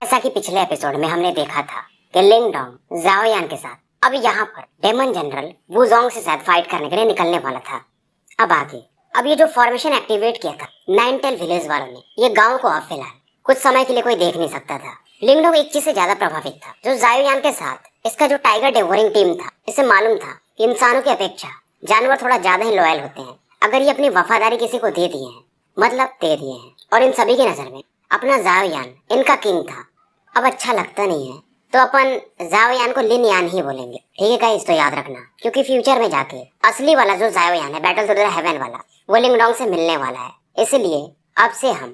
जैसा कि पिछले एपिसोड में हमने देखा था कि लिंगडोंग ज़ाओ यान के साथ अब यहाँ पर डेमन जनरल वुजोंग से साथ फाइट करने के लिए निकलने वाला था। अब ये जो फॉर्मेशन एक्टिवेट किया था नाइनटेल विलेज वालों ने, ये गांव को अब फिलहाल कुछ समय के लिए कोई देख नहीं सकता था। लिंगडोंग एक चीज से ज्यादा प्रभावित था, जो ज़ाओ यान के साथ इसका जो टाइगर डेवोरिंग टीम था, इसे मालूम था कि इंसानों की अपेक्षा जानवर थोड़ा ज्यादा ही लॉयल होते हैं। अगर ये अपनी वफादारी किसी को दे दिए हैं, मतलब दे दिए हैं, और इन सभी की नजर में अपना ज़ाओ यान इनका किंग था। अब अच्छा लगता नहीं है तो अपन ज़ाओ यान को लिन यान ही बोलेंगे, ठीक है गाइस? तो याद रखना, क्योंकि फ्यूचर में जाके असली वाला जो ज़ाओ यान है, बैटल थ्रू द हेवन वाला, वो लिंगडोंग से मिलने वाला है। इसलिए अब से हम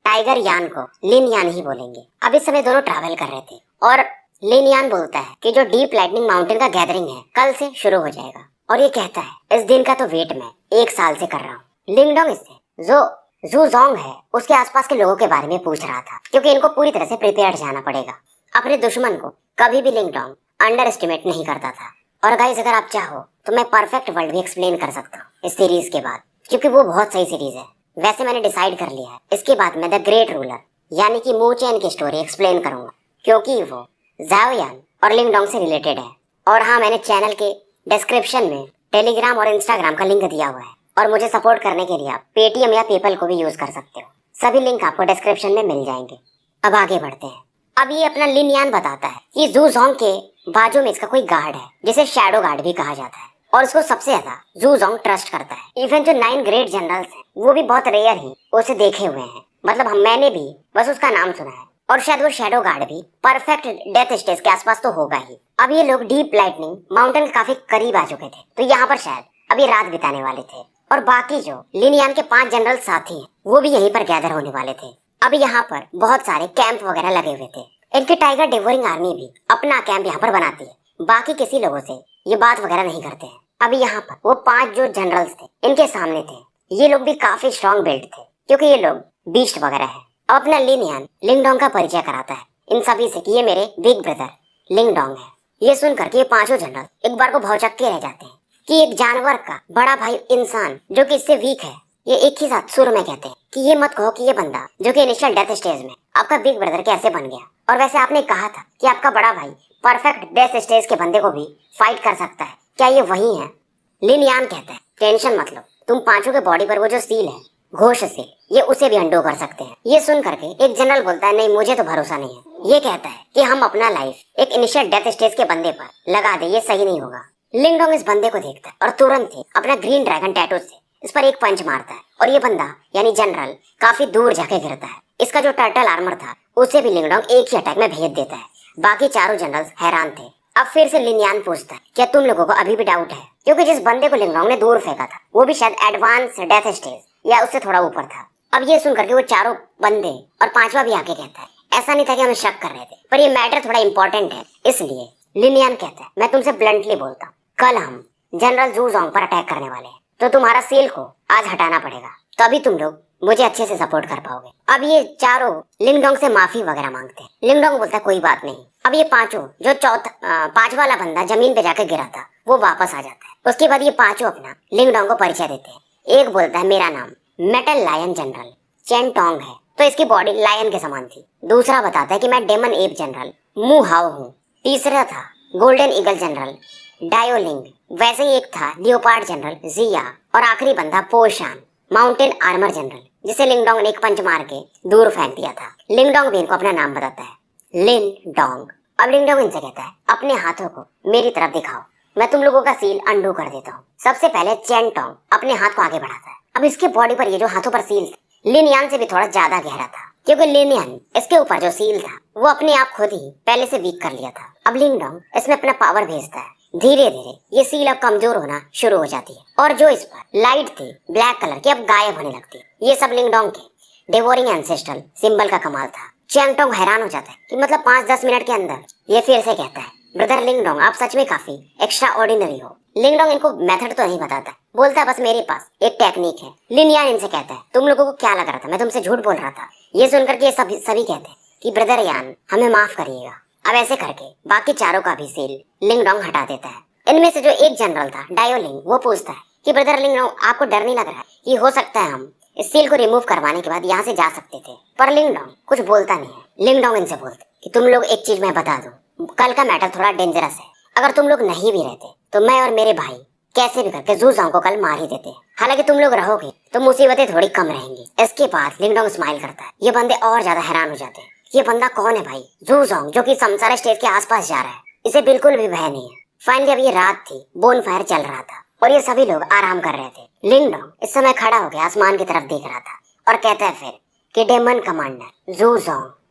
टाइगर यान को लिन यान ही बोलेंगे। अब इस समय दोनों ट्रैवल कर रहे थे और लिन यान बोलता है कि जो डीप लाइटनिंग माउंटेन का गैदरिंग है कल से शुरू हो जाएगा, और ये कहता है इस दिन का तो वेट मैं 1 साल से कर रहा हूँ। लिंगडोंग इससे जो ज़ूजोंग है उसके आसपास के लोगों के बारे में पूछ रहा था, क्योंकि इनको पूरी तरह से प्रिपेयर्ड जाना पड़ेगा। अपने दुश्मन को कभी भी लिंगडोंग अंडर एस्टिमेट नहीं करता था। और गाइस, अगर आप चाहो तो मैं परफेक्ट वर्ल्ड भी एक्सप्लेन कर सकता हूँ इस सीरीज के बाद, क्योंकि वो बहुत सही सीरीज है। वैसे मैंने डिसाइड कर लिया है, इसके बाद मैं द ग्रेट रूलर यानी कि मू चेन की स्टोरी एक्सप्लेन करूंगा, क्योंकि वो ज़ाओ यान और लिंगडोंग से रिलेटेड है। और हाँ, मैंने चैनल के डिस्क्रिप्शन में टेलीग्राम और इंस्टाग्राम का लिंक दिया हुआ है, और मुझे सपोर्ट करने के लिए आप पेटीएम या पेपल को भी यूज कर सकते हो। सभी लिंक आपको डिस्क्रिप्शन में मिल जाएंगे। अब आगे बढ़ते हैं। अब ये अपना लिन यान बताता है कि ज़ूजोंग के बाजू में इसका कोई गार्ड है, जिसे शैडो गार्ड भी कहा जाता है, और उसको सबसे ज्यादा ज़ूजोंग ट्रस्ट करता है। इवन जो 9 ग्रेट जनरल्स हैं, वो भी बहुत रेयर ही उसे देखे हुए हैं। मतलब मैंने भी बस उसका नाम सुना है, और शायद वो शैडो गार्ड भी परफेक्ट डेथ स्टेज के आसपास तो होगा ही। अब ये लोग डीप लाइटनिंग माउंटेन के काफी करीब आ चुके थे, तो यहाँ पर शायद अभी रात बिताने वाले थे। और बाकी जो लिन यान के 5 जनरल साथी हैं, वो भी यहीं पर गैदर होने वाले थे। अब यहाँ पर बहुत सारे कैंप वगैरह लगे हुए थे। इनकी टाइगर डेवोरिंग आर्मी भी अपना कैंप यहाँ पर बनाती है, बाकी किसी लोगों से ये बात वगैरह नहीं करते हैं। अभी यहाँ पर वो 5 जो जनरल्स थे इनके सामने थे। ये लोग भी काफी स्ट्रॉन्ग बिल्ड थे, क्योंकि ये लोग बीस्ट वगैरह है। अब अपना लिन यान लिंगडोंग का परिचय कराता है इन सभी से कि ये मेरे बिग ब्रदर लिंगडोंग है। ये सुनकर के ये 5 जनरल एक बार को भौचक्के रह जाते हैं कि एक जानवर का बड़ा भाई इंसान जो कि इससे वीक है, ये एक ही साथ सुर में कहते हैं कि ये मत कहो कि ये बंदा जो कि इनिशियल डेथ स्टेज में आपका बिग ब्रदर कैसे बन गया। और वैसे आपने कहा था कि आपका बड़ा भाई परफेक्ट डेथ स्टेज के बंदे को भी फाइट कर सकता है, क्या ये वही है? लिन यान कहता है टेंशन मत लो, तुम 5 के बॉडी पर वो जो सील है, घोष सील, ये उसे भी अंडो कर सकते हैं। ये सुन करके एक जनरल बोलता है नहीं, मुझे तो भरोसा नहीं है। ये कहता है कि हम अपना लाइफ एक इनिशियल डेथ स्टेज के बंदे पर लगा दे, ये सही नहीं होगा। लिंगडोंग इस बंदे को देखता है और तुरंत ही अपना ग्रीन ड्रैगन टैटू से इस पर एक पंच मारता है, और ये बंदा यानी जनरल काफी दूर जाके गिरता है। इसका जो टर्टल आर्मर था उसे भी लिंगडोंग एक ही अटैक में भेज देता है। बाकी चारों जनरल्स हैरान थे। अब फिर से लिन यान पूछता है क्या तुम लोगों को अभी भी डाउट है? क्योंकि जिस बंदे को लिंगडोंग ने दूर फेंका था वो भी शायद एडवांस डेथ स्टेज या उससे थोड़ा ऊपर था। अब ये सुनकर के वो चारों बंदे और 5वां भी आके कहता है ऐसा नहीं था कि हम शक कर रहे थे, पर ये मैटर थोड़ा इंपॉर्टेंट है, इसलिए लिन यान कहता है मैं तुमसे ब्लंटली बोलता हूँ, कल हम जनरल ज़ूजोंग पर अटैक करने वाले हैं, तो तुम्हारा सील को आज हटाना पड़ेगा, तभी तुम लोग मुझे अच्छे से सपोर्ट कर पाओगे। अब ये चारों लिंगडोंग से माफी वगैरह मांगते हैं। लिंगडोंग बोलता है कोई बात नहीं। अब ये 5 जो 5 वाला बंदा जमीन पे जाकर गिरा था वो वापस आ जाता है। उसके बाद ये 5 अपना लिंगडोंग को परिचय देते हैं। एक बोलता है मेरा नाम metal lion general chain Tong है, तो इसकी बॉडी लायन के समान थी। दूसरा बताता है कि मैं डेमन एप जनरल मू हाओ हूँ। तीसरा था गोल्डन ईगल जनरल डायोलिंग, वैसे ही एक था लियोपार्ड जनरल जिया, और आखिरी बंदा पोशान माउंटेन आर्मर जनरल, जिसे लिंगडोंग ने एक पंच मार के दूर फेंक दिया था। लिंगडोंग भी इनको अपना नाम बताता है लिंगडोंग। अब लिंगडोंग इनसे कहता है अपने हाथों को मेरी तरफ दिखाओ, मैं तुम लोगों का सील अंडू कर देता हूँ। सबसे पहले चेन टोंग अपने हाथ को आगे बढ़ाता है। अब इसके बॉडी पर ये जो हाथों पर सील था लिन यान से भी थोड़ा ज्यादा गहरा था, क्योंकि लिन यान इसके ऊपर जो सील था वो अपने आप खुद ही पहले से वीक कर लिया था। अब लिंगडोंग इसमें अपना पावर भेजता है। धीरे धीरे ये सील अब कमजोर होना शुरू हो जाती है, और जो इस पर लाइट थी ब्लैक कलर की अब गायब होने लगती है। ये सब लिंगडोंग के डेवोरिंग एंसेस्ट्रल सिंबल का कमाल था। चेंग टोंग हैरान हो जाता है कि मतलब 5-10 मिनट के अंदर ये फिर से कहता है ब्रदर लिंगडोंग आप सच में काफी एक्स्ट्रा ऑर्डिनरी हो। लिंगडोंग इनको मेथड तो नहीं बताता, बोलता है बस मेरे पास एक टेक्निक है। लिन यान इनसे कहता है तुम लोगों को क्या लग रहा था मैं तुमसे झूठ बोल रहा था? ये सुनकर के सभी कहते हैं कि ब्रदर यान हमें माफ करिएगा। अब ऐसे करके बाकी चारों का भी सील लिंगडोंग हटा देता है। इनमें से जो एक जनरल था डायोलिंग, वो पूछता है कि ब्रदर लिंगडोंग आपको डर नहीं लग रहा है कि हो सकता है हम इस सील को रिमूव करवाने के बाद यहाँ से जा सकते थे? पर लिंगडोंग कुछ बोलता नहीं है। लिंगडोंग इनसे बोलते कि तुम लोग एक चीज मैं बता दूं, कल का मैटर थोड़ा डेंजरस है। अगर तुम लोग नहीं भी रहते तो मैं और मेरे भाई कैसे भी करके ज़ू को कल मार ही देते। हालांकि तुम लोग रहोगे तो मुसीबतें थोड़ी कम रहेंगी। इसके बाद लिंगडोंग स्माइल करता है। ये बंदे और ज्यादा हैरान हो जाते हैं। ये बंदा कौन है भाई? ज़ू जो कि समसारा स्टेज के आसपास जा रहा है। इसे बिल्कुल भी भय नहीं है। फाइनली अब ये रात थी, बोन फायर चल रहा था और ये सभी लोग आराम कर रहे थे। लिंगडोंग इस समय खड़ा होकर आसमान की तरफ देख रहा था और कहता है फिर कि डेमन कमांडर ज़ू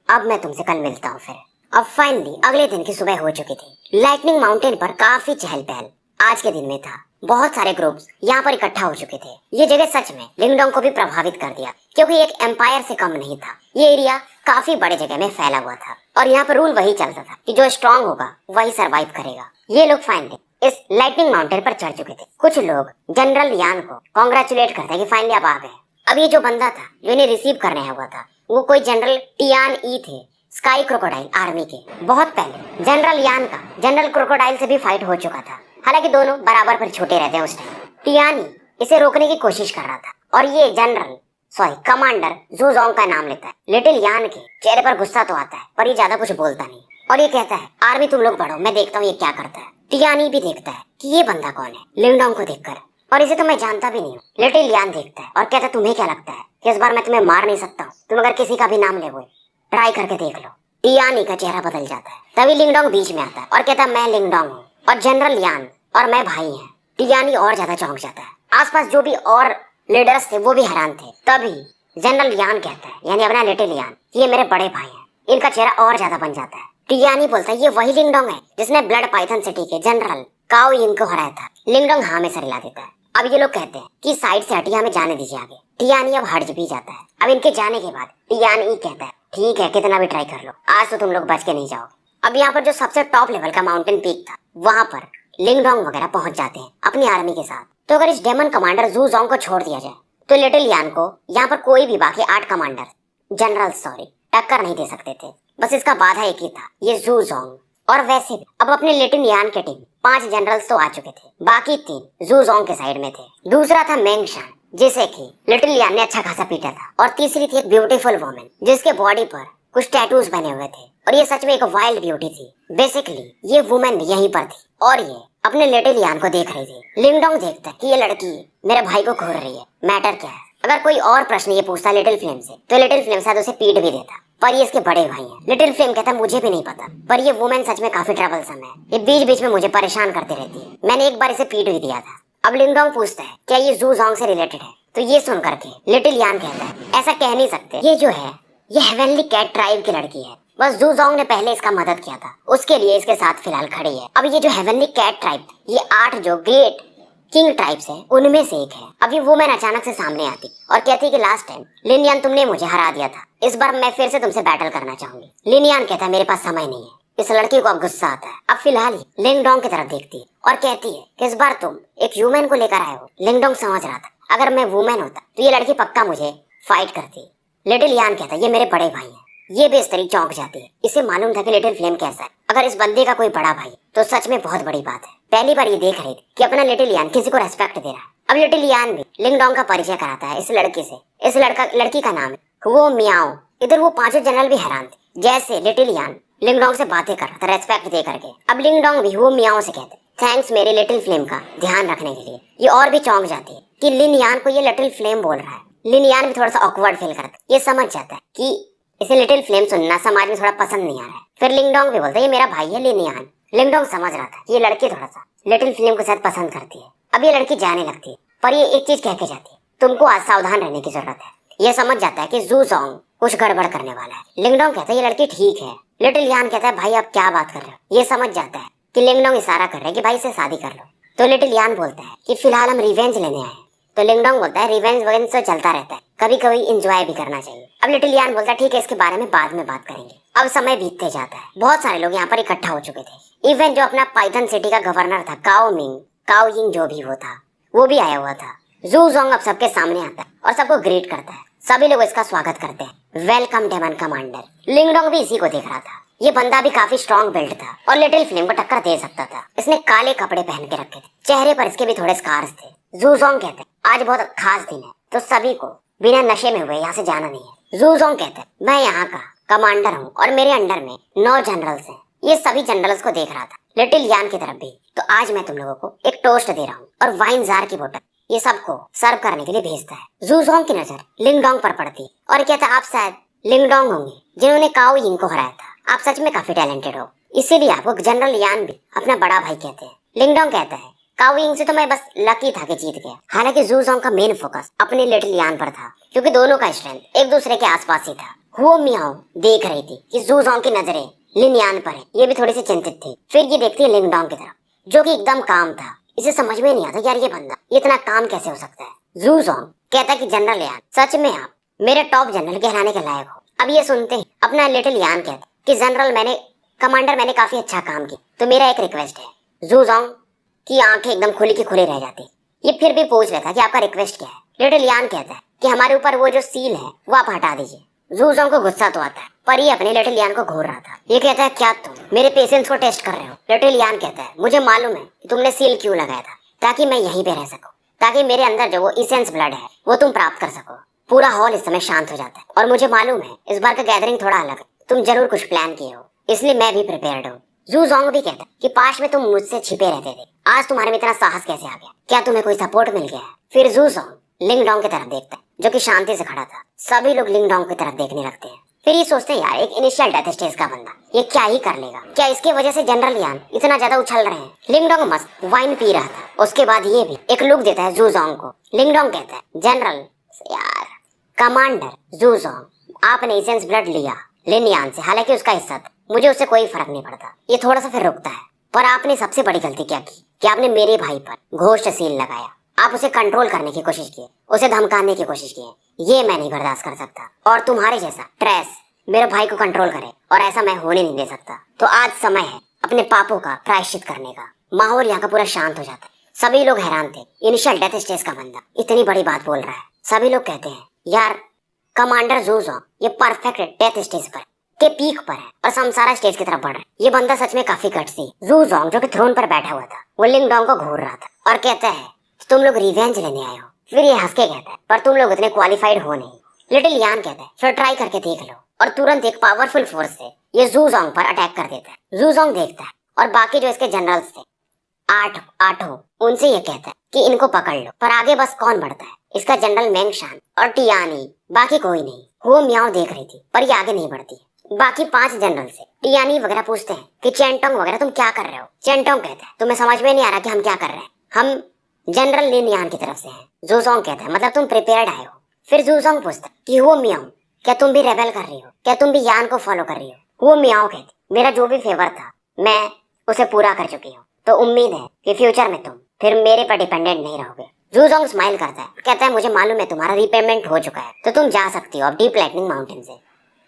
अब मैं तुमसे कल मिलता हूँ फिर। अब फाइनली अगले दिन की सुबह हो चुकी थी। लाइटनिंग माउंटेन पर काफी चहल पहल आज के दिन में था। बहुत सारे ग्रुप्स यहाँ पर इकट्ठा हो चुके थे। ये जगह सच में लिंगडोंग को भी प्रभावित कर दिया, क्योंकि एक एम्पायर से कम नहीं था। ये एरिया काफी बड़े जगह में फैला हुआ था और यहाँ पर रूल वही चलता था कि जो स्ट्रांग होगा वही सरवाइव करेगा। ये लोग फाइनली इस लाइटनिंग माउंटेन पर चढ़ चुके थे। कुछ लोग जनरल यान को कॉन्ग्रेचुलेट करते हैं कि फाइनली आप आ गए। अब ये जो बंदा था जो इन्हें रिसीव करने आया हुआ था वो कोई जनरल टियान ई थे, स्काई क्रोकोडाइल आर्मी के। बहुत पहले जनरल यान का जनरल क्रोकोडाइल से भी फाइट हो चुका था। हालांकि दोनों बराबर पर छोटे रहते हैं उस टाइम। टियानी इसे रोकने की कोशिश कर रहा था और ये कमांडर ज़ू का नाम लेता है। लिटिल यान के चेहरे पर गुस्सा तो आता है पर ये ज्यादा कुछ बोलता नहीं और ये कहता है आर्मी तुम लोग बढ़ो, मैं देखता हूँ ये क्या करता है। टियानी भी देखता है कि ये बंदा कौन है लिंगडोंग को देखकर, और इसे तो मैं जानता भी नहीं हूँ। लिटिल यान देखता है और कहता है तुम्हें क्या लगता है कि इस बार मैं तुम्हें मार नहीं सकता हूँ? तुम अगर किसी का भी नाम ले ट्राई करके देख लो। टियानी का चेहरा बदल जाता है। तभी लिंगडोंग बीच में आता है और कहता है मैं लिंगडोंग हूँ और जनरल यान और मैं भाई हैं। टियानी और ज्यादा चौंक जाता है। आसपास जो भी और लीडर्स थे वो भी हैरान थे। तभी जनरल यान कहता है, यानी अपना लिटिल यान, ये मेरे बड़े भाई हैं। इनका चेहरा और ज्यादा बन जाता है। टियानी बोलता है ये वही लिंगडोंग है जिसने ब्लड पाइथन सिटी के जनरल काओ यिंग को हराया था। लिंगडोंग हाँ में सर हिला देता है। अब ये लोग कहते हैं कि साइड से हटिए, हमें जाने दीजिए आगे। टियानी अब हट भी जाता है। अब इनके जाने के बाद टियानी कहता है ठीक है, कितना भी ट्राई कर लो, आज तो तुम लोग बच के नहीं जाओगे। अब यहाँ पर जो सबसे टॉप लेवल का माउंटेन पीक था वहाँ पर लिंगडोंग वगैरह पहुंच जाते हैं अपनी आर्मी के साथ। तो अगर इस डेमन कमांडर ज़ू को छोड़ दिया जाए तो लिटिल यान को यहाँ पर कोई भी बाकी 8 कमांडर टक्कर नहीं दे सकते थे। बस इसका बाधा एक ही था, ये ज़ू। और वैसे भी अब अपने लिटिल यान के टीम 5 जनरल्स तो आ चुके थे, बाकी 3 ज़ू के साइड में थे। दूसरा था मेंगशान जिसे कि लिटिल यान ने अच्छा खासा पीटा था, और तीसरी थी एक ब्यूटीफुल वुमन जिसके बॉडी पर कुछ टैटूज बने हुए थे और ये सच में एक वाइल्ड ब्यूटी थी। बेसिकली ये वुमन यहीं पर थी और ये अपने लिटिल यान को देख रही थी। लिंगडोंग देखता है कि ये लड़की मेरे भाई को घूर रही है, मैटर क्या है? अगर कोई और प्रश्न ये पूछता लिटिल फ्लेम से तो लिटिल फ्लेम शायद उसे पीट भी देता, पर ये इसके बड़े भाई हैं। लिटिल फ्लेम कहता है मुझे भी नहीं पता, पर ये वुमेन सच में काफी ट्रबलसम है। ये बीच बीच में मुझे परेशान करती रहती है। मैंने एक बार इसे पीट भी दिया था। अब लिंगडोंग पूछता है क्या ये ज़ू से रिलेटेड है? तो ये सुन करके लिटिल यान कहता है ऐसा कह नहीं सकते, ये जो है ये हेवनली कैट ट्राइब की लड़की है। बस ज़ू ने पहले इसका मदद किया था, उसके लिए इसके साथ फिलहाल खड़ी है। अब ये जो हेवनली कैट ट्राइब, ये 8 जो ग्रेट किंग ट्राइब्स है उनमें से एक है। अब ये वुमेन अचानक से सामने आती और कहती कि लास्ट टाइम लिनयान तुमने मुझे हरा दिया था, इस बार मैं फिर से तुमसे बैटल करना चाहूंगी। लिनयान कहता है मेरे पास समय नहीं है। इस लड़की को अब गुस्सा आता है। अब फिलहाल ही लिंगडोंग की तरफ देखती है और कहती है कि इस बार तुम एक ह्यूमन को लेकर आए हो। लिंगडोंग समझ रहा था अगर मैं वुमेन होता तो ये लड़की पक्का मुझे फाइट करती। लिटिल यान कहता है ये मेरे बड़े भाई हैं। ये बेस्तरी चौंक जाती है। इसे मालूम था कि लिटिल फ्लेम कैसा है। अगर इस बंदे का कोई बड़ा भाई तो सच में बहुत बड़ी बात है। पहली बार ये देख रही थी कि अपना लिटिल यान किसी को रेस्पेक्ट दे रहा है। अब लिटिल यान भी लिंगडोंग का परिचय कराता है इस लड़के से। इस लड़की का नाम है वो मियाओ। इधर वो 5 जनरल भी हैरान थे, जैसे लिटिल यान लिंगडोंग से बातें कर रहा था रेस्पेक्ट दे करके। अब लिंगडोंग भी वो मियाओ से कहते थैंक्स मेरे लिटिल फ्लेम का ध्यान रखने के लिए। ये और भी चौंक जाती है कि लिन यान को ये लिटिल फ्लेम बोल रहा है। लिन यान भी थोड़ा सा ऑकवर्ड फील करता है। ये समझ जाता है कि इसे लिटिल फ्लेम सुनना समाज में थोड़ा पसंद नहीं आ रहा है। फिर लिंगडोंग भी बोलता है ये मेरा भाई है लिन यान। लिंगडोंग समझ रहा था ये लड़की थोड़ा सा लिटिल फ्लेम को शायद पसंद करती है। अब ये लड़की जाने लगती है पर ये एक चीज कह के जाती है तुमको आज सावधान रहने की जरूरत है। ये समझ जाता है कि ज़ू कुछ गड़बड़ करने वाला है। लिंगडोंग कहता है ये लड़की ठीक है। लिटिल यान कहता है भाई आप क्या बात कर रहे हो? ये समझ जाता है कि लिंगडोंग इशारा कर रहे हैं कि भाई से शादी कर लो। तो लिटिल यान बोलता है कि फिलहाल हम रिवेंज लेने आए हैं। तो लिंगडोंग बोलता है रिवेंज वगैरह तो चलता रहता है, कभी कभी इंजॉय भी करना चाहिए। अब लिटिल यान बोलता है ठीक है, इसके बारे में बाद में बात करेंगे। अब समय बीतते जाता है। बहुत सारे लोग यहाँ पर इकट्ठा हो चुके थे। इवन जो अपना पाइथन सिटी का गवर्नर था काओ यिंग जो भी वो था वो भी आया हुआ था। ज़ू अब सबके सामने आता है और सबको ग्रीट करता है। सभी लोग इसका स्वागत करते हैं, वेलकम डेमन कमांडर। लिंगडोंग भी इसी को देख रहा था। ये बंदा भी काफी स्ट्रॉन्ग बिल्ड था और लिटिल फ्लेम को टक्कर दे सकता था। इसने काले कपड़े पहन के रखे थे, चेहरे पर इसके भी थोड़े स्कार्स थे। ज़ू कहते हैं आज बहुत खास दिन है तो सभी को बिना नशे में हुए यहाँ से जाना नहीं है। ज़ू कहते हैं मैं यहाँ का कमांडर हूँ और मेरे अंडर में 9 जनरल्स हैं। ये सभी जनरल्स को देख रहा था, लिटिल यान की तरफ भी। तो आज मैं तुम लोगों को एक टोस्ट दे रहा हूँ और वाइन जार की बोतल, ये सबको सर्व करने के लिए भेजता है। जूजोंग की नजर लिंगडोंग पर पड़ती और कहता, आप शायद लिंगडोंग होंगे जिन्होंने काओ यिंग को हराया था। आप सच में काफी टैलेंटेड हो, इसीलिए आपको जनरल यान भी अपना बड़ा भाई कहते हैं। लिंगडोंग कहता है, काओ यिंग से तो मैं बस लकी था कि जीत गया। हालांकि जूजोंग का मेन फोकस अपने लिटिल यान पर था, क्योंकि दोनों का स्ट्रेंथ एक दूसरे के आसपास ही था। हुओ मियाओ देख रही थी कि जूजोंग की नजरें लिन यान पर है। ये भी थोड़ी सी चिंतित थी। फिर ये देखती है लिंगडोंग की तरफ, जो कि एकदम काम था। इसे समझ में नहीं आता यार ये बंदा इतना काम कैसे हो सकता है। जूजोंग कहता है कि जनरल यान, सच में आप मेरे टॉप जनरल कहलाने के लायक हो। अब ये सुनते ही अपना लिटिल यान कहता कि जनरल कमांडर मैंने काफी अच्छा काम किया, तो मेरा एक रिक्वेस्ट है। जूजोंग की आंखें एकदम खुली की खुली रह जाती। ये फिर भी पूछ लेता कि आपका रिक्वेस्ट क्या है। लिटिल यान कहता है कि हमारे ऊपर वो जो सील है वो आप हटा दीजिए। जूजोंग को गुस्सा तो आता है, पर ये अपने लिटिल यान को घूर रहा था। ये कहता है, क्या तुम मेरे पेशेंस को टेस्ट कर रहे हो? लिटिल यान कहता है, मुझे मालूम है कि तुमने सील क्यों लगाया था, ताकि मैं यहीं पे रह सकूं, ताकि मेरे अंदर जो वो इसेंस ब्लड है वो तुम प्राप्त कर सको। पूरा हॉल इस समय शांत हो जाता है और मुझे मालूम है इस बार का गैदरिंग थोड़ा अलग है। तुम जरूर कुछ प्लान किए हो, इसलिए मैं भी प्रिपेयर्ड हूँ। जूजोंग भी कहता है कि पास में तुम मुझसे छिपे रहते थे, आज तुम्हारे में इतना साहस कैसे आ गया? क्या तुम्हें कोई सपोर्ट मिल गया है? फिर जूजोंग लिंगडोंग की तरफ देखता है, जो कि शांति से खड़ा था। सभी लोग लिंगडोंग की तरफ देखने लगते हैं। फिर ये सोचते हैं, यार एक इनिशियल डेथ स्टेज का बंदा ये क्या ही कर लेगा? क्या इसकी वजह से जनरल यान इतना ज्यादा उछल रहे हैं? लिंगडोंग मस्त वाइन पी रहा था। उसके बाद ये भी एक लुक देता है जूजोंग को। लिंगडोंग कहता है, जनरल यार, कमांडर जूजोंग, आपने इसेंस ब्लड लिया लिन यान से, हालांकि उसका हिस्सा था, मुझे उससे कोई फर्क नहीं पड़ता। ये थोड़ा सा फिर रुकता है, पर आपने सबसे बड़ी गलती क्या की कि आपने मेरे भाई पर घोस्ट सील लगाया। आप उसे कंट्रोल करने की कोशिश किए, उसे धमकाने की कोशिश किए। ये मैं नहीं बर्दाश्त कर सकता, और तुम्हारे जैसा ट्रेस मेरे भाई को कंट्रोल करे, और ऐसा मैं होने नहीं दे सकता। तो आज समय है अपने पापों का प्रायश्चित करने का। माहौल यहाँ का पूरा शांत हो जाता है। सभी लोग हैरान थे, इनिशियल डेथ स्टेज का बंदा इतनी बड़ी बात बोल रहा है। सभी लोग कहते हैं, यार कमांडर जूजोंग ये परफेक्ट डेथ स्टेज पर के पीक पर है और समसारा स्टेज की तरफ बढ़ रहा है। ये बंदा सच में काफी गट्सी। जूजोंग जो कि थ्रोन पर बैठा हुआ था, वो लिंगडोंग को घूर रहा था और कहता है, तुम लोग रिवेंज लेने आए हो। फिर ये हंस के कहता है, पर तुम लोग इतने क्वालिफाइड हो नहीं। लिटिल यान कहता है, फिर ट्राई करके देख लो, और तुरंत एक पावरफुल फोर्स से ये जूजोंग पर अटैक कर देता है। जूजोंग देखता है और बाकी जो इसके जनरल्स थे आठों, उनसे ये कहता है कि इनको पकड़ लो। पर आगे बस कौन बढ़ता है? इसका जनरल मेंगशान और टियानी, बाकी कोई नहीं। वो मियाओ देख रही थी, पर ये आगे नहीं बढ़ती। बाकी 5 जनरल से टियानी वगैरह पूछते हैं कि चेंटोंग वगैरह तुम क्या कर रहे हो? चेंटोंग कहता है, तुम्हें समझ में नहीं आ रहा कि हम क्या कर रहे हैं? हम जनरल लिन यान की तरफ से हैं। जूजोंग कहता है, मतलब तुम प्रिपेयर्ड आए हो? फिर जूजोंग पूछता है कि वो मियाओ, क्या तुम भी रेबेल कर रही हो? क्या तुम भी यान को फॉलो कर रही हो? वो मियाओ कहती, मेरा जो भी फेवर था मैं उसे पूरा कर चुकी हूँ, तो उम्मीद है कि फ्यूचर में तुम फिर मेरे पर डिपेंडेंट नहीं रहोगे। जूजोंग स्माइल करता है, कहता है, मुझे मालूम है तुम्हारा रीपेमेंट हो चुका है, तो तुम जा सकती हो अब डीप लाइटनिंग माउंटेन से।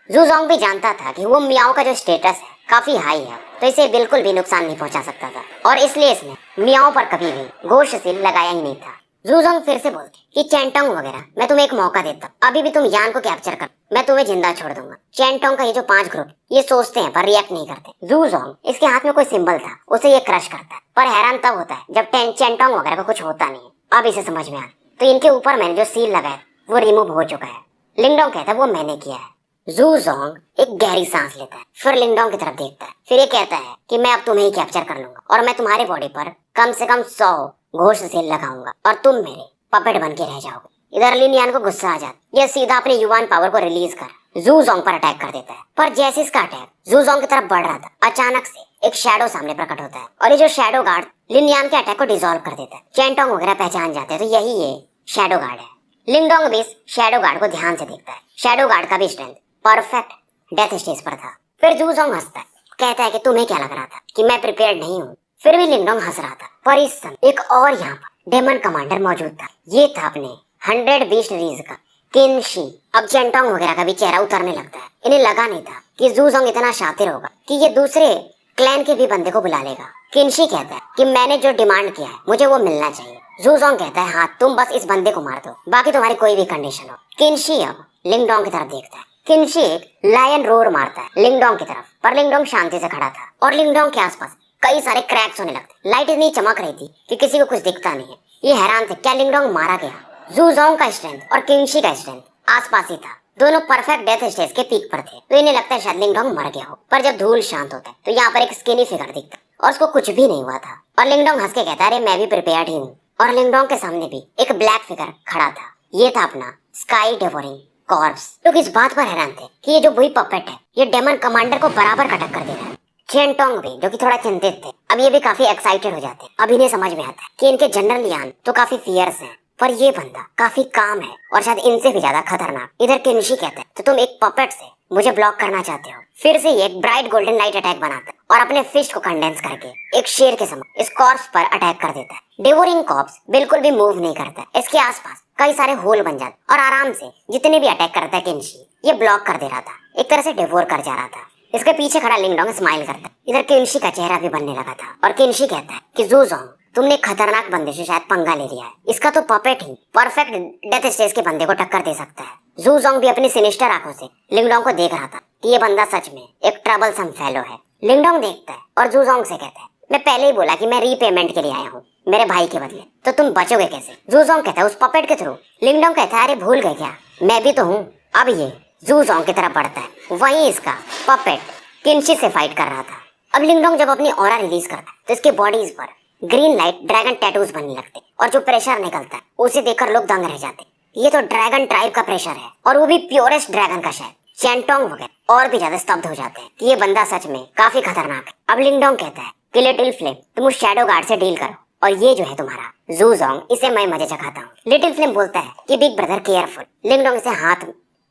जूजोंग भी जानता था कि वो मियाओ का जो स्टेटस है काफी हाई है, तो इसे बिल्कुल भी नुकसान नहीं पहुंचा सकता था, और इसलिए इसने मियाओ पर कभी भी घोस्ट सील लगाया ही नहीं था। जूजोंग फिर से बोलते कि चेंटोंग वगैरह, मैं तुम्हें एक मौका देता हूँ, अभी भी तुम यान को कैप्चर कर, मैं तुम्हें जिंदा छोड़ दूंगा। चेंटोंग का ये जो 5 ग्रुप ये सोचते हैं पर रिएक्ट नहीं करते। जूजोंग इसके हाथ में कोई सिंबल था, उसे ये क्रश करता है, पर हैरान तब होता है जब चेंटोंग वगैरह को कुछ होता नहीं है। अब इसे समझ में आ, तो इनके ऊपर मैंने जो सील लगाया वो रिमूव हो चुका है। लिंगडोंग कहता है, वो मैंने किया है। जूजोंग एक गहरी सांस लेता है, फिर लिंगडोंग की तरफ देखता है, फिर ये कहता है कि मैं अब तुम्हें ही कैप्चर कर लूंगा, और मैं तुम्हारे बॉडी पर कम से कम 100 घोस्ट सील लगाऊंगा, और तुम मेरे पपेट बन के रह जाओगे। इधर लिन यान को गुस्सा आ जाता, ये सीधा अपने युवान पावर को रिलीज कर जूजोंग पर अटैक कर देता है। पर जैसे इसका अटैक जूजोंग की तरफ बढ़ रहा था, अचानक से एक शैडो सामने प्रकट होता है, और ये जो शैडो गार्ड लिन यान के अटैक को डिसॉल्व कर देता है। चेंटोंग वगैरह पहचान जाते हैं, तो यही ये शैडो गार्ड है। लिंगडोंग भी शैडो गार्ड को ध्यान से देखता है। शैडो गार्ड का भी स्ट्रेंथ परफेक्ट डेथ स्टेज पर था। फिर जूजोंग हंसता है, कहता है कि तुम्हें क्या लग रहा था कि मैं प्रिपेयर्ड नहीं हूँ? फिर भी लिंगडोंग हंस रहा था, पर इस समय एक और यहाँ पर डेमन कमांडर मौजूद था। ये था अपने 100 बीस्ट रीज का किनशी। अब चेंटोंग वगैरह का भी चेहरा उतरने लगता है। इन्हें लगा नहीं था कि जूजोंग इतना शातिर होगा कि ये दूसरे क्लैन के भी बंदे को बुला लेगा। किनशी कहता है कि मैंने जो डिमांड किया है मुझे वो मिलना चाहिए। जूजोंग कहता है, हाँ तुम बस इस बंदे को मार दो, बाकी तुम्हारी कोई भी कंडीशन हो। किनशी अब लिंगडोंग की तरफ देखता है। किनशी एक लायन रोर मारता है लिंगडोंग की तरफ, पर लिंगडोंग शांति से खड़ा था, और लिंगडोंग के आसपास कई सारे क्रैक्स होने लगते। लाइट इतनी चमक रही थी कि किसी को कुछ दिखता नहीं है। ये हैरान थे, क्या लिंगडोंग मारा गया? जूजोंग का स्ट्रेंथ और किनशी का स्ट्रेंथ आसपास ही था। दोनों परफेक्ट डेथ स्टेज के पीक पर थे, तो इन्हें लगता है शायद लिंगडोंग मर गया हो। पर जब धूल शांत होता है तो यहाँ पर एक स्किनी फिगर दिखता है और उसको कुछ भी नहीं हुआ था। और लिंगडोंग हंस के कहता है, अरे मैं भी प्रिपेयर्ड ही हूँ। और लिंगडोंग के सामने भी एक ब्लैक फिगर खड़ा था। ये था अपना स्काई डेवोरिंग कॉर्प्स। लोग इस बात पर हैरान थे कि ये जो बुई पपेट है ये डेमन कमांडर को बराबर का टक्कर दे रहा है। चेंटोंग भी, जो कि थोड़ा चिंतित थे, अब ये भी काफी एक्साइटेड हो जाते हैं। अब इन्हें समझ में आता है कि इनके जनरल यान तो काफी फियर्स हैं, पर ये बंदा काफी काम है और शायद इनसे भी ज्यादा खतरनाक। इधर किनशी कहता है, तो तुम एक पपेट से मुझे ब्लॉक करना चाहते हो। फिर से ये एक ब्राइट गोल्डन लाइट अटैक बनाता है और अपने फिस्ट को कंडेंस करके एक शेर के समान इस कॉर्प्स पर अटैक कर देता है। डेवोरिंग कॉर्प्स बिल्कुल भी मूव नहीं करता है। इसके आसपास कई सारे होल बन जाते और आराम से जितने भी अटैक करता है किनशी ये ब्लॉक कर दे रहा था, एक तरह से डेवोर कर जा रहा था। इसके पीछे खड़ा लिंगडोंग स्माइल करता है। इधर किनशी का चेहरा भी बनने लगा था और किनशी कहता है कि ज़ूज़ोंग, तुमने खतरनाक बंदे से शायद पंगा ले लिया है। इसका तो पपेट ही परफेक्ट डेथ स्टेज के बंदे को टक्कर दे सकता है। ज़ूज़ोंग भी अपनी सिनिस्टर आंखों से लिंगडोंग को देख रहा था कि ये बंदा सच में एक ट्रबलसम फेलो है। लिंगडोंग देखता है और ज़ूज़ोंग से कहता है, मैं पहले ही बोला कि मैं रीपेमेंट के लिए आया हूँ मेरे भाई के बदले, तो तुम बचोगे कैसे? ज़ूज़ोंग कहता है, उस पपेट के थ्रू। लिंगडोंग कहता है, अरे भूल गए क्या, मैं भी तो हूँ। अब ये ज़ूज़ोंग की तरफ बढ़ता है, वहीं इसका पपेट किनशी से फाइट कर रहा था। अब लिंगडोंग जब अपनी ऑरा रिलीज करता है तो इसके बॉडीज पर ग्रीन लाइट ड्रैगन टैटूज बनने लगते और जो प्रेशर निकलता है उसे देखकर लोग दंग रह जाते। ये तो ड्रैगन ट्राइब का प्रेशर है और वो भी प्योरेस्ट ड्रैगन का। शायद चेंटोंग वगैरह और भी ज्यादा स्तब्ध हो जाते हैं कि ये बंदा सच में काफी खतरनाक है। अब लिंगडोंग कहता है कि लिटिल फ्लेम, तुम उस शैडो गार्ड से डील करो और ये जो है तुम्हारा ज़ूज़ोंग, इसे मैं मजे चखाता हूँ। लिटिल फ्लेम बोलता है कि बिग ब्रदर केयरफुल। लिंगडोंग इसे हाथ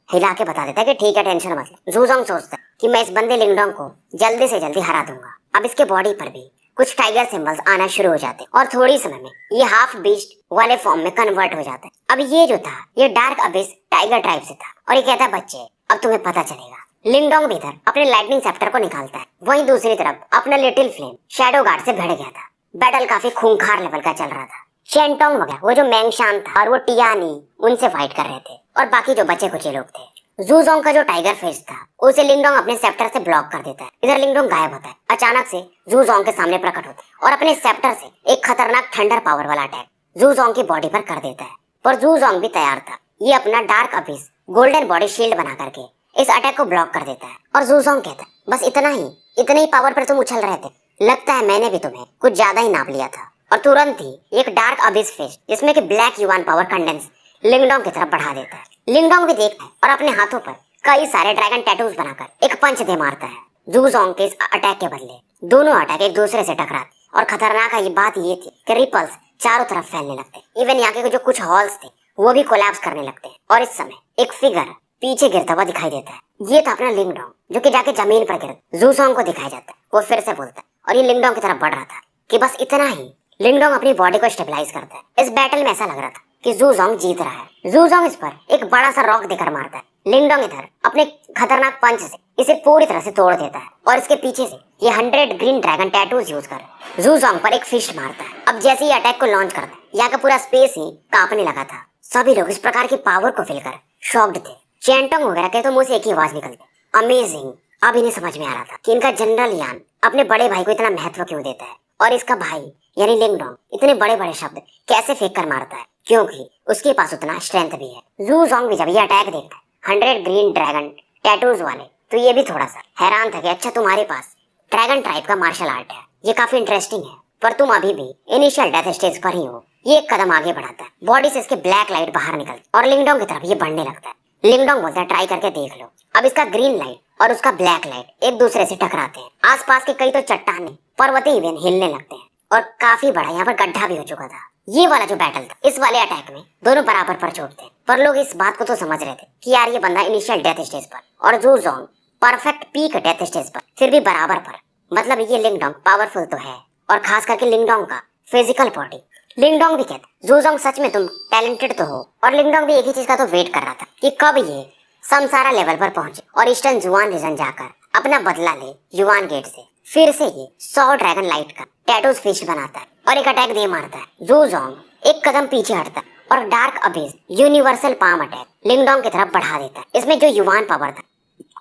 हिला के बता देता है कि ठीक है, टेंशन मत ले। ज़ूज़ोंग सोचता है कि मैं इस बंदे लिंगडोंग को जल्दी से जल्दी हरा दूंगा। अब इसके बॉडी पर भी कुछ टाइगर सिंबल्स आना शुरू हो जाते हैं और थोड़ी समय में ये हाफ बीस्ट वाले फॉर्म में कन्वर्ट हो जाता है। अब ये जो था ये डार्क अबिस टाइगर ट्राइब से था और ये कहता है, बच्चे अब तुम्हें पता चलेगा। लिंगडोंग भी इधर अपने लाइटनिंग सेप्टर को निकालता है, वहीं दूसरी तरफ अपना लिटिल फ्लेम शैडो गार्ड से भिड़ गया था। बैटल काफी खूंखार लेवल का चल रहा था। चेंटोंग वगैरह, वो जो मैंगशान था और वो टियानी, उनसे फाइट कर रहे थे और बाकी जो बचे कुचे लोग थे। ज़ूज़ोंग का जो टाइगर फेस था उसे लिंगडोंग अपने सेप्टर से ब्लॉक कर देता है। इधर लिंगडोंग गायब होता है। अचानक से ज़ूज़ोंग के सामने प्रकट होता है और अपने सेप्टर से एक खतरनाक थंडर पावर वाला अटैक ज़ूज़ोंग की बॉडी पर कर देता है। पर ज़ूज़ोंग भी तैयार था। ये अपना dark Abish golden body shield बना करके इस अटैक को ब्लॉक कर देता है और ज़ूज़ोंग कहता है, बस इतने ही पावर पर तुम उछल रहे थे, लगता है मैंने भी तुम्हें कुछ ज्यादा ही नाप लिया था। और तुरंत ही एक डार्क अबिस फेस जिसमें कि ब्लैक युवान पावर कंडेंस लिंगडोंग की तरफ बढ़ा देता है। लिंगडोंग भी देखता है और अपने हाथों पर कई सारे ड्रैगन टैटूज बनाकर एक पंच दे मारता है ज़ूज़ोंग के इस अटैक के बदले। दोनों अटैक एक दूसरे से टकराते और खतरनाक ये बात ये थी कि रिपल्स चारों तरफ फैलने लगते। इवन यहाँ के जो कुछ हॉल्स थे वो भी कोलैप्स करने लगते हैं और इस समय एक फिगर पीछे गिरता हुआ दिखाई देता है। ये था अपना लिंगडोंग जो कि जाके जमीन पर गिर ज़ूज़ोंग को दिखाई जाता है। वो फिर से बोलता है और ये लिंगडोंग की तरफ बढ़ रहा था कि बस इतना ही। लिंगडोंग अपनी बॉडी को स्टेबलाइज करता है। इस बैटल में ऐसा लग रहा था कि ज़ूज़ोंग जीत रहा है। ज़ूज़ोंग इस पर एक बड़ा सा रॉक देकर मारता है। लिंगडोंग इधर अपने खतरनाक पंच से इसे पूरी तरह से तोड़ देता है और इसके पीछे से ये 100 ग्रीन ड्रैगन टैटूज यूज कर ज़ूज़ोंग पर एक फिस्ट मारता है। अब जैसे ही अटैक को लॉन्च करता है यहाँ का पूरा स्पेस ही कांपने लगा था। सभी लोग इस प्रकार की पावर को फील कर शॉक्ड थे। चेंटोंग वगैरह के तो मुंह से एक ही आवाज निकलती, अमेजिंग। अब इन्हें समझ में आ रहा था कि इनका जनरल यान अपने बड़े भाई को इतना महत्व क्यों देता है और इसका भाई यानी लिंगडोंग इतने बड़े बड़े शब्द कैसे फेंक कर मारता है, क्योंकि उसके पास उतना स्ट्रेंथ भी है। ज़ूज़ोंग भी जब ये अटैक देखता है 100 ग्रीन ड्रैगन टैटूज वाले, तो ये भी थोड़ा सा हैरान था कि अच्छा तुम्हारे पास ड्रैगन टाइप का मार्शल आर्ट है, ये काफी इंटरेस्टिंग है, पर तुम अभी भी इनिशियल डेथ स्टेज पर ही हो। ये एक कदम आगे बढ़ाता है, बॉडी से इसके ब्लैक लाइट बाहर निकलती और लिंगडोंग की तरफ ये बढ़ने लगता है। लिंगडोंग बोलता है ट्राई करके देख लो। अब इसका ग्रीन लाइट और उसका ब्लैक लाइट एक दूसरे से टकराते हैं। आसपास के कई तो चट्टानें पर्वतीय इवन हिलने लगते हैं और काफी बड़ा यहाँ पर गड्ढा भी हो चुका था। ये वाला जो बैटल था, इस वाले अटैक में दोनों बराबर पर चोट थे, पर लोग इस बात को तो समझ रहे थे कि यार ये बंदा इनिशियल डेथ स्टेज पर और ज़ूज़ोंग परफेक्ट पीक डेथ स्टेज पर, फिर भी बराबर पर। मतलब ये लिंगडोंग पावरफुल तो है और खास करके लिंगडोंग का फिजिकल बॉडी। लिंगडोंग भी कहता ज़ूज़ोंग सच में तुम टैलेंटेड तो हो, और लिंगडोंग भी एक ही चीज का तो वेट कर रहा था कि कब ये समसारा लेवल पर पहुंचे और ईस्टर्न जुआन रीजन जाकर अपना बदला ले युआन गेट से। फिर से ये 100 ड्रैगन लाइट का टैटूज फिश बनाता है और एक अटैक दे मारता है। ज़ूज़ोंग एक कदम पीछे हटता है और dark abyss universal palm attack Lingdong की तरफ बढ़ा देता है। इसमें जो युआन पावर था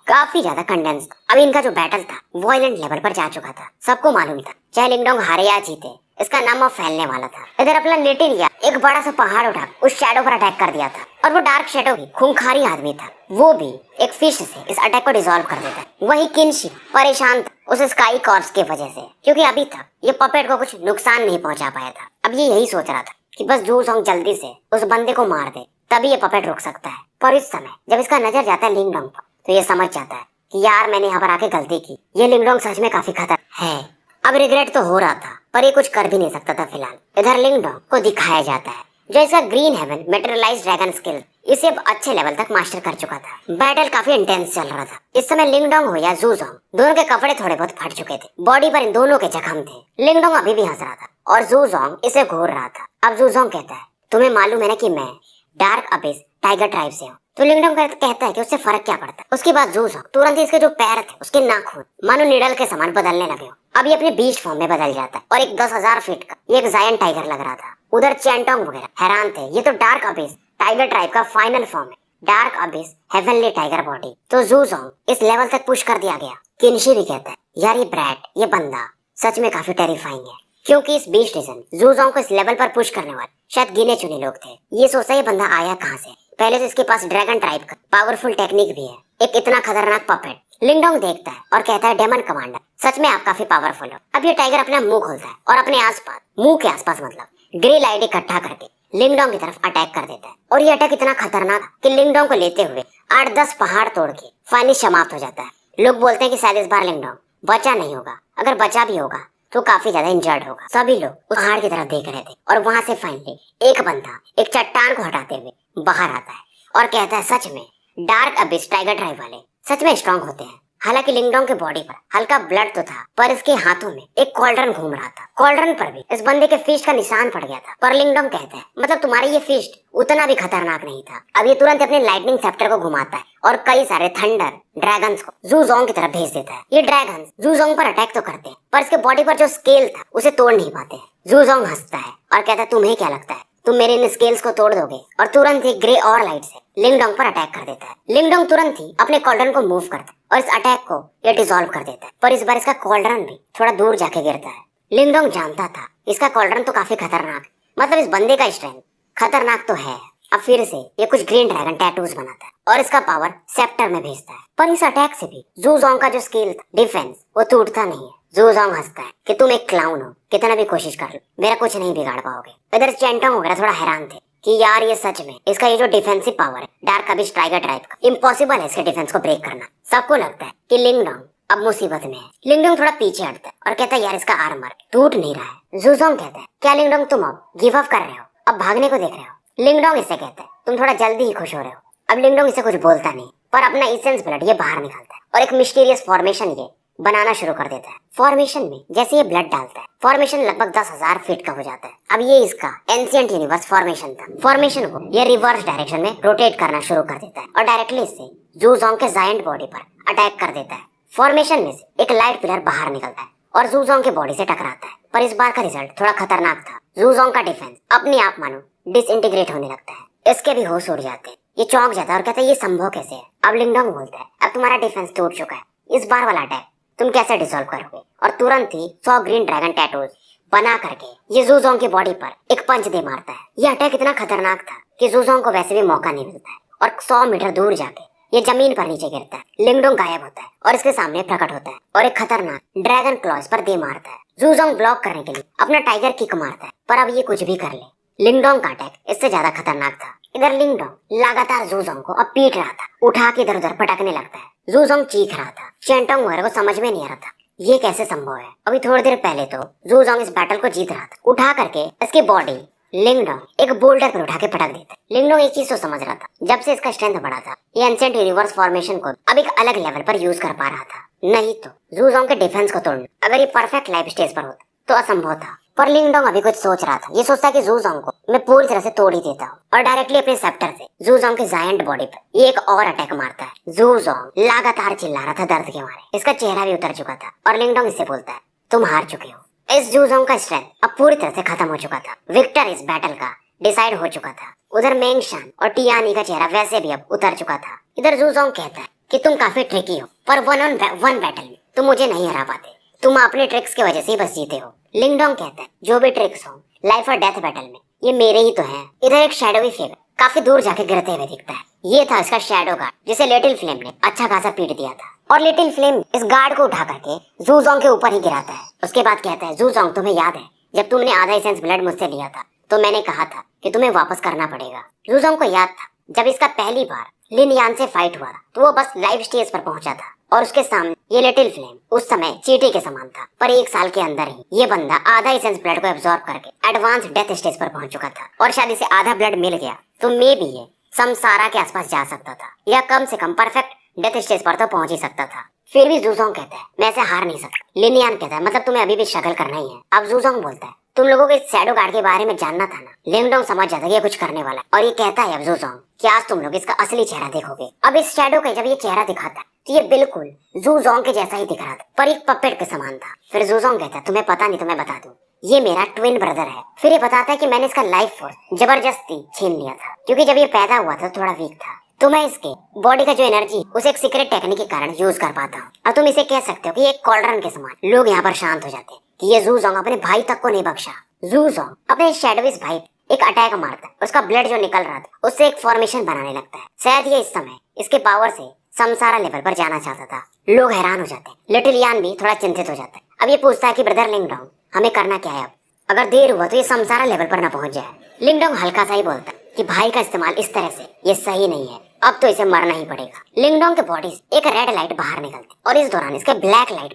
काफी ज्यादा कंडेंस। अब इनका जो बैटल था वायलेंट लेवल पर जा चुका था। सबको मालूम था चाहे लिंगडोंग हारे या जीते, इसका नाम अब फैलने वाला था। इधर अपना लेटेरिया एक बड़ा सा पहाड़ उठा उस शैडो पर अटैक कर दिया था और वो डार्क शैडो भी खूंखारी आदमी था, वो भी एक फिश से इस अटैक को डिसॉल्व कर देता है। वही किनशी परेशान था उस स्काई कॉर्प्स की वजह से, क्योंकि अभी तक ये पपेट को कुछ नुकसान नहीं पहुंचा पाया था। अब ये यही सोच रहा था कि बस जू जोंग जल्दी से उस बंदे को मार दे, तभी ये पपेट रुक सकता है। पर इस समय जब इसका नजर जाता है लिंगडोंग पर, तो ये समझ जाता है कि यार मैंने यहाँ पर आके गलती की, ये लिंगडोंग सच में काफी खतर है। अब रिग्रेट तो हो रहा था पर ये कुछ कर भी नहीं सकता था फिलहाल। इधर लिंगडोंग को दिखाया जाता है जो इसका ग्रीन हेवन मेटेरियलाइज्ड ड्रैगन स्किल इसे अब अच्छे लेवल तक मास्टर कर चुका था। बैटल काफी इंटेंस चल रहा था। इस समय लिंगडोंग हो या जू जोंग, दोनों के कपड़े थोड़े बहुत फट चुके थे, बॉडी पर इन दोनों के जख्म थे। लिंगडोंग अभी भी हंस रहा था और जू जोंग इसे घूर रहा था। अब जू जोंग कहता है तुम्हें मालूम है ना कि मैं डार्क अबिस टाइगर ट्राइब से हूँ। तो लिंगडोंग कहता है कि उससे फर्क क्या पड़ता है। उसके बाद जू जोंग तुरंत ही इसके जो पैर थे उसके नाखून मानो निडल के समान बदलने लगे हो। अब ये अपने बीस्ट फॉर्म में बदल जाता है और एक 10,000 फीट का ये एक जायंट टाइगर लग रहा था। उधर चैंटोंग वगैरह हैरान थे, ये तो डार्क अबिस टाइगर ट्राइब का फाइनल फॉर्म है, dark Abish heavenly tiger body. तो जू जोंग इस लेवल तक पुश कर दिया गया। किनशी भी कहता है यार ये ब्रैट, ये बंदा सच में काफी टेरिफाइंग है, क्योंकि इस बीस्ट रीजन जू जोंग को इस लेवल पर पुश करने वाले शायद गिने चुने लोग थे। ये सोचता ये बंदा आया कहाँ से। पहले तो इसके पास ड्रैगन टाइप का पावरफुल टेक्निक भी है, एक इतना खतरनाक पपेट। लिंगडोंग देखता है और कहता है डेमन कमांडर सच में आप काफी पावरफुल हो। अब ये टाइगर अपना मुंह खोलता है और अपने आसपास, मुंह के आसपास मतलब ग्रे लाइट इकट्ठा करके लिंगडोंग की तरफ अटैक कर देता है। और ये अटैक इतना खतरनाक कि लिंगडोंग को लेते हुए 8-10 पहाड़ तोड़ के फाइनली समाप्त हो जाता है। लोग बोलते हैं कि शायद इस बार लिंगडोंग बचा नहीं होगा, अगर बचा भी होगा तो काफी ज्यादा इंजर्ड होगा। सभी लोग उस पहाड़ की तरफ देख रहे थे और वहां से फाइनली एक बंदा एक चट्टान को हटाते हुए बाहर आता है और कहता है सच में डार्क अबिस टाइगर ट्राइब वाले सच में स्ट्रांग होते हैं। हालांकि लिंगडोंग के बॉडी पर हल्का ब्लड तो था, पर इसके हाथों में एक कॉल्ड्रन घूम रहा था। कॉल्ड्रन पर भी इस बंदे के फिस्ट का निशान पड़ गया था। पर लिंगडोंग कहता है मतलब तुम्हारी ये फिस्ट उतना भी खतरनाक नहीं था। अब ये तुरंत अपने लाइटनिंग सेप्टर को घुमाता है और कई सारे थंडर ड्रैगन्स को जू जोंग की तरफ भेज देता है। ये ड्रैगन्स जू जोंग पर अटैक तो करते हैं पर इसके बॉडी पर जो स्केल था उसे तोड़ नहीं पाते हैं। जू जोंग हंसता है और कहता है तुम्हें क्या लगता है तुम मेरे इन स्केल्स को तोड़ दोगे, और तुरंत ही ग्रे और लाइट से लिंगडोंग पर अटैक कर देता है। लिंगडोंग तुरंत ही अपने कॉल्ड्रन को मूव करता है और इस अटैक को ये डिसॉल्व कर देता है। पर इस बार इसका कॉल्ड्रन भी थोड़ा दूर जाके गिरता है। लिंगडोंग जानता था इसका कॉल्ड्रन तो काफी खतरनाक, मतलब इस बंदे का स्ट्रेंथ खतरनाक तो है। अब फिर से ये कुछ ग्रीन ड्रैगन टैटूज बनाता है और इसका पावर सेप्टर में भेजता है। पर इस अटैक से भी जू जोंग का जो स्किल था डिफेंस वो टूटता नहीं है। जू जोंग हंसता है कि तुम एक क्लाउन हो, कितना भी कोशिश कर लो मेरा कुछ नहीं बिगाड़ पाओगे। इधर चैंटोंग वगैरह थोड़ा हैरान थे कि यार ये सच में इसका ये जो डिफेंसिव पावर है डार्क अबिस टाइगर ट्राइब का, इम्पॉसिबल है इसके डिफेंस को ब्रेक करना। सबको लगता है कि लिंगडोंग अब मुसीबत में है। लिंगडोंग थोड़ा पीछे हटता है और कहता है यार इसका आर्मर टूट नहीं रहा है। जू जोंग कहता है क्या लिंगडोंग तुम अब गिव अप कर रहे हो, अब भागने को देख रहे हो। लिंगडोंग इससे कहता है तुम थोड़ा जल्दी ही खुश हो रहे हो। अब लिंगडोंग इसे कुछ बोलता नहीं पर अपना इसेंस ब्लड ये बाहर निकालता है और एक मिस्टीरियस फॉर्मेशन ये बनाना शुरू कर देता है। फॉर्मेशन में जैसे ये ब्लड डालता है फॉर्मेशन लगभग 10,000 फीट का हो जाता है। अब ये इसका एंशिएंट यूनिवर्स फॉर्मेशन था। फॉर्मेशन को ये रिवर्स डायरेक्शन में रोटेट करना शुरू कर देता है और डायरेक्टली इससे जू जोंग के जायंट बॉडी पर अटैक कर देता है। फॉर्मेशन में से एक लाइट पिलर बाहर निकलता है और जू जोंग के बॉडी से टकराता है। पर इस बार का रिजल्ट थोड़ा खतरनाक था। जू जोंग का डिफेंस अपने आप मानो डिसइंटीग्रेट होने लगता है। इसके भी होश उड़ जाते हैं। ये चौंक जाता है और कहता है ये संभव कैसे है। अब लिंगडोंग बोलता है अब तुम्हारा डिफेंस टूट चुका है, इस बार वाला अटैक तुम कैसे डिसॉल्व करोगे। और तुरंत ही 100 ग्रीन ड्रैगन टैटूज बना करके ये जू जोंग की बॉडी पर एक पंच दे मारता है। ये अटैक इतना खतरनाक था कि जू जोंग को वैसे भी मौका नहीं मिलता है और 100 मीटर दूर जाके ये जमीन पर नीचे गिरता है। लिंगडोंग गायब होता है और इसके सामने प्रकट होता है और एक खतरनाक ड्रैगन क्लॉज पर दे मारता है। जू जोंग ब्लॉक करने के लिए अपना टाइगर किक मारता है पर अब ये कुछ भी कर ले लिंगडोंग का अटैक इससे ज्यादा खतरनाक था। इधर लिंगडोंग लगातार जू जोंग को अब पीट रहा था, उठा के इधर उधर पटकने लगता है। जू जोंग चीख रहा था। चैंटोंग वगैरह को समझ में नहीं आ रहा था ये कैसे संभव है। अभी थोड़ी देर पहले तो जू जोंग इस बैटल को जीत रहा था। उठा करके इसकी बॉडी लिंगडोंग एक बोल्डर पर उठा के पटक देता है। लिंगडोंग एक चीज तो समझ रहा था, जब से इसका स्ट्रेंथ बढ़ा था ये एंशिएंट यूनिवर्स फॉर्मेशन को अब एक अलग लेवल पर यूज कर पा रहा था। नहीं तो जू जोंग के डिफेंस को तोड़ना अगर ये परफेक्ट लाइफ स्टेज पर होता तो असंभव था। पर लिंगडोंग अभी कुछ सोच रहा था। ये सोचता कि जू जोंग को मैं पूरी तरह से तोड़ ही देता हूँ और डायरेक्टली अपने सेप्टर से जू जोंग के जायंट बॉडी पर एक और अटैक मारता है। जू जोंग लगातार चिल्ला रहा था दर्द के मारे, इसका चेहरा भी उतर चुका था और लिंगडोंग इससे बोलता है तुम हार चुके हो। इस जू जोंग का स्ट्रेंथ अब पूरी तरह से खत्म हो चुका था। विक्टर इस बैटल का डिसाइड हो चुका था। उधर मेंगशान और टियानी का चेहरा वैसे भी अब उतर चुका था। इधर जू जोंग कहता है कि तुम काफी ट्रिकी हो पर 1-on-1 बैटल में तुम मुझे नहीं हरा पाते, तुम अपने ट्रिक्स की वजह से ही बस जीते हो। लिंगडोंग कहता है जो भी ट्रिक्स हो लाइफ और डेथ बैटल में ये मेरे ही तो हैं। इधर एक शैडोवी फिगर काफी दूर जाके गिरते हुए दिखता है। ये था इसका शैडो गार्ड जिसे लिटिल फ्लेम ने अच्छा खासा पीट दिया था और लिटिल फ्लेम इस गार्ड को उठा करके ज़ूज़ोंग के ऊपर ही गिराता है। उसके बाद कहता है ज़ूज़ोंग तुम्हें याद है जब तुमने आधा एसेंस ब्लड मुझसे लिया था तो मैंने कहा था कि तुम्हें वापस करना पड़ेगा। ज़ूज़ोंग को याद था जब इसका पहली बार लिन यान से फाइट हुआ तो वो बस लाइव स्टेज पर पहुंचा था और उसके सामने ये लिटिल फ्लेम उस समय चींटी के समान था, पर 1 साल के अंदर ही ये बंदा आधा एसेंस ब्लड को एब्जॉर्ब करके एडवांस डेथ स्टेज पर पहुंच चुका था और शायद इसे आधा ब्लड मिल गया तो मे भी ये समसारा के आसपास जा सकता था या कम से कम परफेक्ट डेथ स्टेज पर तो पहुंच ही सकता था। फिर भी ज़ूज़ोंग कहता है मैं ऐसे हार नहीं सकता। लिन यान कहता है मतलब तुम्हें अभी भी स्ट्रगल करना ही है। अब ज़ूज़ोंग बोलता है तुम लोगों को इस शैडो गार्ड के बारे में जानना था ना। लिंगडोंग समझ जाता है ये कुछ करने वाला है और ये कहता है अब ज़ूज़ोंग कि आज तुम लोग इसका असली चेहरा देखोगे। अब इस शैडो का जब ये चेहरा दिखाता है तो ये बिल्कुल ज़ूज़ोंग के जैसा ही दिख रहा था पर एक पपेट के समान था। फिर ज़ूज़ोंग कहता है तुम्हें पता नहीं तो मैं बता दूं ये मेरा ट्विन ब्रदर है। फिर ये बताता है कि मैंने इसका लाइफ फोर्स जबरदस्ती छीन लिया था क्योंकि जब ये पैदा हुआ था थोड़ा वीक था तो मैं इसके बॉडी का जो एनर्जी उसे एक सीक्रेट टेक्निक के कारण यूज कर पाता हूँ। अब तुम इसे कह सकते हो कि एक कॉल्ड्रन के समान लोग यहाँ पर शांत हो जाते हैं कि ये ज़ूज़ोंग अपने भाई तक को नहीं बख्शा। ज़ूज़ोंग अपने शैडोविस भाई एक अटैक मारता है, उसका ब्लड जो निकल रहा था उससे एक फॉर्मेशन बनाने लगता है। शायद ये इस समय इसके पावर से समसारा लेवल पर जाना चाहता था। लोग हैरान हो जाते हैं, लिटिल यान भी थोड़ा चिंतित हो जाता है। अब ये पूछता है कि ब्रदर लिंगडोंग हमें करना क्या है, अब अगर देर हुआ तो ये समसारा लेवल पर ना पहुंच जाए। लिंगडोंग हल्का सा ही बोलता है कि भाई का इस्तेमाल इस तरह से ये सही नहीं है, अब तो इसे मरना ही पड़ेगा। लिंगडोंग के बॉडी से एक रेड लाइट बाहर निकलती और इस दौरान इसके ब्लैक लाइट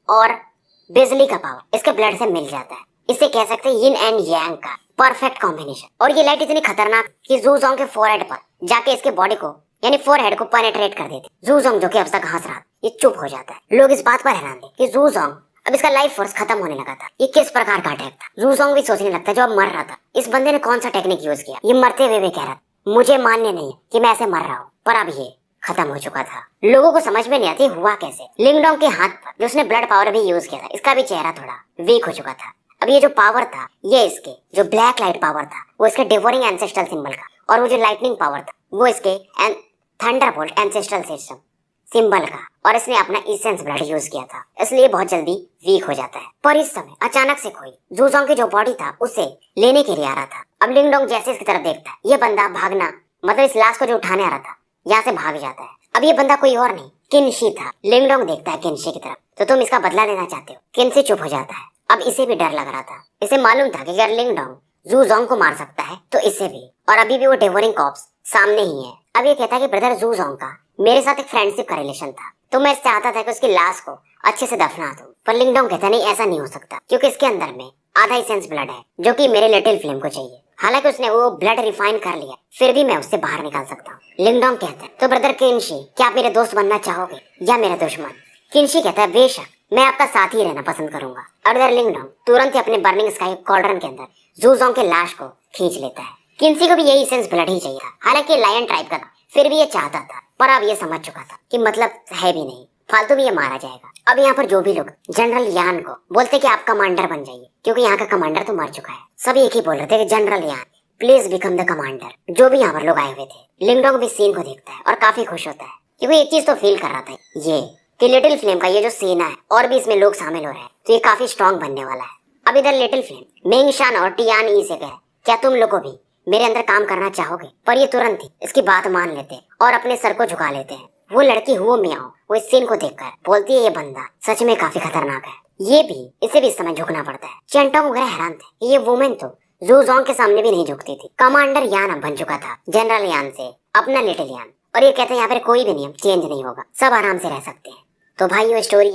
और बिजली का पावर इसके ब्लड से मिल जाता है। इसे कह सकते हैं यिन एंड यांग का परफेक्ट कॉम्बिनेशन। और ये लाइट इतनी खतरनाक कि ज़ूज़ोंग के फोरहेड पर जाके इसके बॉडी को यानी फोरहेड को पेनिट्रेट कर देती। ज़ूज़ोंग जो कि अब तक हंस रहा था ये चुप हो जाता है। लोग इस बात पर हैरान थे कि ज़ूज़ोंग अब इसका लाइफ फोर्स खत्म होने लगा था। ये किस प्रकार का अटैक था। ज़ूज़ोंग भी सोचने लगता है जो अब मर रहा था इस बंदे ने कौन सा टेक्निक यूज किया। ये मरते हुए भी कह रहा था मुझे मान्य नहीं है कि मैं ऐसे मर रहा हूँ, पर अब ये खत्म हो चुका था। लोगों को समझ में नहीं आती हुआ कैसे। लिंगडोंग के हाथ पर जो उसने ब्लड पावर भी यूज किया था इसका भी चेहरा थोड़ा वीक हो चुका था। अब ये जो पावर था ये इसके जो ब्लैक लाइट पावर था वो इसके डिवोरिंग एंसेस्ट्रल सिंबल का और वो जो लाइटनिंग पावर था वो इसके थंडरबोल्ट एंसेस्ट्रल सिस्टम सिंबल का और इसने अपना इसेंस ब्लड यूज किया था इसलिए बहुत जल्दी वीक हो जाता है। पर इस समय अचानक से कोई ज़ूज़ोंग की जो बॉडी था उसे लेने के लिए आ रहा था। अब लिंगडोंग जैसे इसकी तरफ देखता है ये बंदा भागना मतलब इस लाश को जो उठाने आ रहा था यहाँ से भाग जाता है। अब ये बंदा कोई और नहीं किनशी था। लिंगडोंग देखता है किनशी की तरफ तो तुम इसका बदला लेना चाहते हो। किनशी चुप हो जाता है। अब इसे भी डर लग रहा था। इसे मालूम था कि अगर लिंगडोंग ज़ूज़ोंग को मार सकता है तो इसे भी, और अभी भी वो डेवोरिंग कॉर्प्स सामने ही है। अब ये कहता है कि ब्रदर ज़ूज़ोंग का मेरे साथ एक फ्रेंडशिप का रिलेशन था तो मैं चाहता था कि उसकी लाश को अच्छे से दफना दूं। पर लिंगडोंग कहता नहीं ऐसा नहीं हो सकता क्योंकि इसके अंदर में आधा एसेंस ब्लड है जो कि मेरे लिटिल फ्लेम को चाहिए। हालांकि उसने वो ब्लड रिफाइन कर लिया फिर भी मैं उससे बाहर निकाल सकता हूँ। लिंगडोंग कहता है तो ब्रदर किनशी क्या आप मेरे दोस्त बनना चाहोगे या मेरा दुश्मन। किनशी कहता है बेशक मैं आपका साथ ही रहना पसंद करूंगा। और इधर लिंगडोंग तुरंत ही अपने बर्निंग स्काई कॉल्ड्रन के अंदर ज़ूज़ोंग के लाश को खींच लेता है। किनशी को भी यही एसेंस ब्लड ही चाहिए था। हालांकि लायन ट्राइब का था फिर भी ये चाहता था पर अब ये समझ चुका था कि मतलब है भी नहीं, फालतू भी ये मारा जाएगा। अब यहाँ पर जो भी लोग जनरल यान को बोलते कि आप कमांडर बन जाइए क्योंकि यहाँ का कमांडर तो मर चुका है, सब एक ही बोल रहे थे कि जनरल यान प्लीज बिकम द कमांडर। जो भी यहाँ पर लोग आए हुए थे लिंगडोंग भी सीन को देखता है और काफी खुश होता है क्योंकि एक चीज तो फील कर रहा था ये कि लिटिल फ्लेम का ये जो सेना है और भी इसमें लोग शामिल हो रहे हैं तो ये काफी स्ट्रॉन्ग बनने वाला है। अब इधर लिटिल फ्लेम मेंगशान और टियान ई से कहे क्या तुम लोगों भी मेरे अंदर काम करना चाहोगे। पर ये तुरंत ही इसकी बात मान लेते और अपने सर को झुका लेते हैं। वो लड़की हुओ मियाओ वो इस सीन को देखकर बोलती है ये बंदा सच में काफी खतरनाक है। ये भी इसे भी इस समय झुकना पड़ता है। चेंटोंग वगैरह हैरान थे ये वुमेन तो ज़ूज़ोंग के सामने भी नहीं झुकती थी। कमांडर यान अब बन चुका था जनरल यान से अपना लिटिल यान और ये कहते हैं यहाँ पर कोई भी नियम चेंज नहीं होगा, सब आराम से रह सकते हैं। तो भाई ये स्टोरी